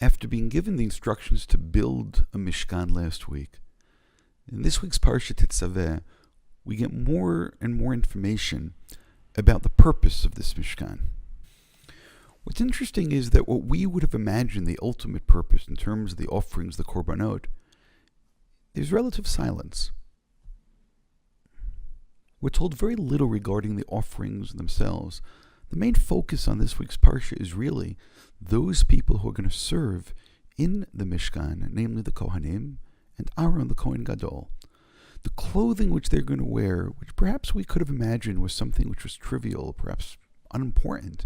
After being given the instructions to build a Mishkan last week, in this week's Parashat Titzaveh, we get more and more information about the purpose of this Mishkan. What's interesting is that what we would have imagined the ultimate purpose in terms of the offerings, the korbanot, there's relative silence. We're told very little regarding the offerings themselves. The main focus on this week's Parsha is really those people who are going to serve in the Mishkan, namely the Kohanim and Aaron the Kohen Gadol. The clothing which they're going to wear, which perhaps we could have imagined was something which was trivial, perhaps unimportant,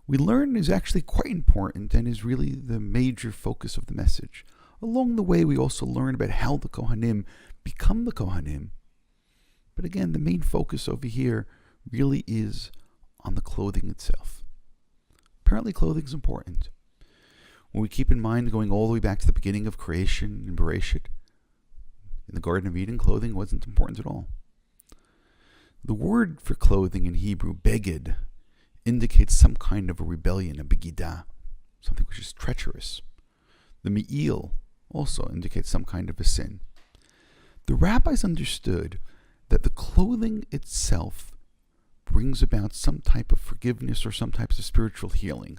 we learn is actually quite important and is really the major focus of the message. Along the way, we also learn about how the Kohanim become the Kohanim. But again, the main focus over here really is on the clothing itself. Apparently, clothing is important. When we keep in mind going all the way back to the beginning of creation in Parashat, in the Garden of Eden, clothing wasn't important at all. The word for clothing in Hebrew, beged, indicates some kind of a rebellion, a begidah, something which is treacherous. The me'il also indicates some kind of a sin. The rabbis understood that the clothing itself brings about some type of forgiveness or some types of spiritual healing.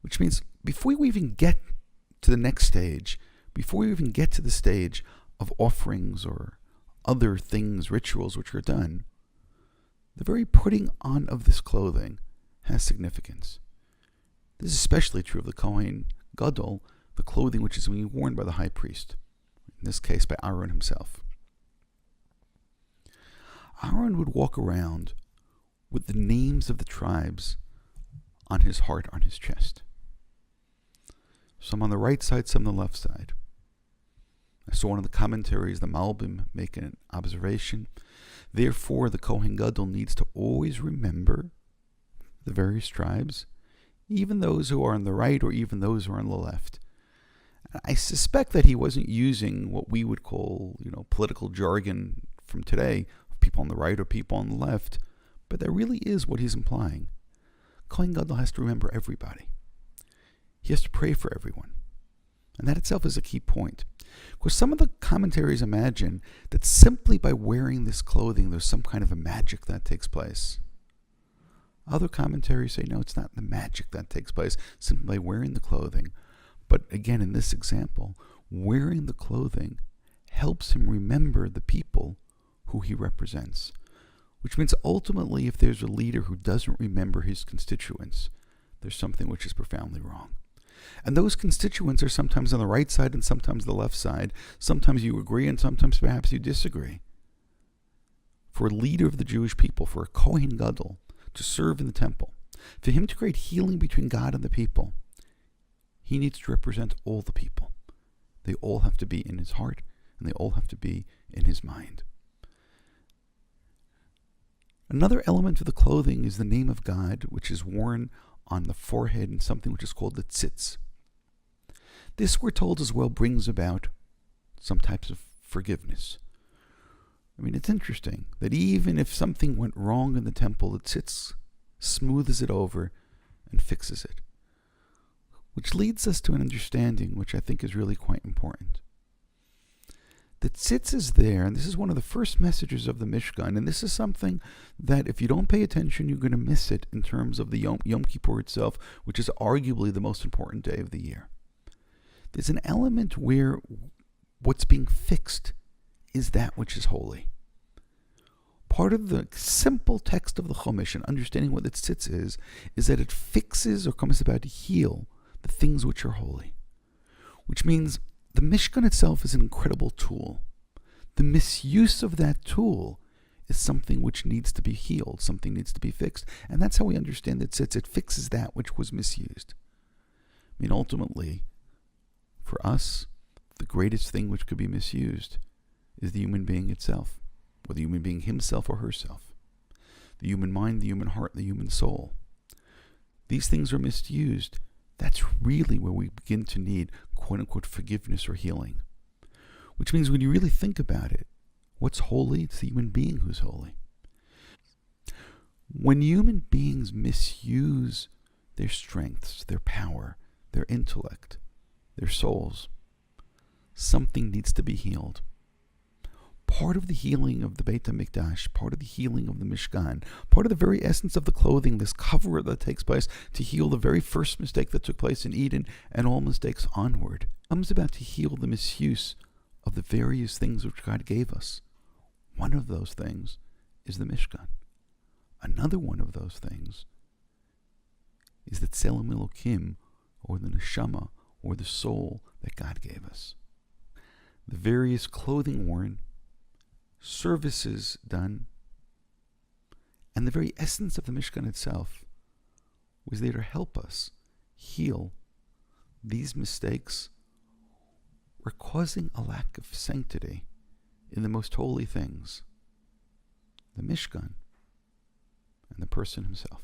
Which means before we even get to the next stage, before we even get to the stage of offerings or other things, rituals which are done, the very putting on of this clothing has significance. This is especially true of the Kohen Gadol, the clothing which is being worn by the high priest, in this case by Aaron himself. Aaron would walk around with the names of the tribes on his heart, on his chest. Some on the right side, some on the left side. I saw one of the commentaries, the Malbim, make an observation. Therefore, the Kohen Gadol needs to always remember the various tribes, even those who are on the right or even those who are on the left. I suspect that he wasn't using what we would call, political jargon from today, people on the right or people on the left, but that really is what he's implying. Kohen Gadol has to remember everybody. He has to pray for everyone. And that itself is a key point. Because some of the commentaries imagine that simply by wearing this clothing, there's some kind of a magic that takes place. Other commentaries say, no, it's not the magic that takes place simply by wearing the clothing. But again, in this example, wearing the clothing helps him remember the people who he represents. Which means ultimately, if there's a leader who doesn't remember his constituents, there's something which is profoundly wrong. And those constituents are sometimes on the right side and sometimes the left side. Sometimes you agree and sometimes perhaps you disagree. For a leader of the Jewish people, for a Kohen Gadol to serve in the temple, for him to create healing between God and the people, he needs to represent all the people. They all have to be in his heart and they all have to be in his mind. Another element of the clothing is the name of God, which is worn on the forehead in something which is called the tzitz. This, we're told as well, brings about some types of forgiveness. It's interesting that even if something went wrong in the temple, the tzitz smooths it over and fixes it. Which leads us to an understanding which I think is really quite important. The tzitz is there, and this is one of the first messages of the Mishkan, and this is something that if you don't pay attention, you're going to miss it in terms of the Yom Kippur itself, which is arguably the most important day of the year. There's an element where what's being fixed is that which is holy. Part of the simple text of the Chumash and understanding what the tzitz is that it fixes or comes about to heal the things which are holy. Which means the Mishkan itself is an incredible tool. The misuse of that tool is something which needs to be healed, something needs to be fixed. And that's how we understand it. It fixes that which was misused. Ultimately, for us, the greatest thing which could be misused is the human being itself, or the human being himself or herself. The human mind, the human heart, the human soul. These things are misused. That's really where we begin to need quote-unquote forgiveness or healing. Which means when you really think about it, what's holy? It's the human being who's holy. When human beings misuse their strengths, their power, their intellect, their souls. Something needs to be healed. Part of the healing of the Beit HaMikdash, part of the healing of the Mishkan, part of the very essence of the clothing, this cover that takes place to heal the very first mistake that took place in Eden and all mistakes onward, comes about to heal the misuse of the various things which God gave us. One of those things is the Mishkan. Another one of those things is the Tselem Elokim, or the Neshama, or the soul that God gave us. The various clothing worn, services done, and the very essence of the Mishkan itself was there to help us heal these mistakes were causing a lack of sanctity in the most holy things, the Mishkan and the person himself.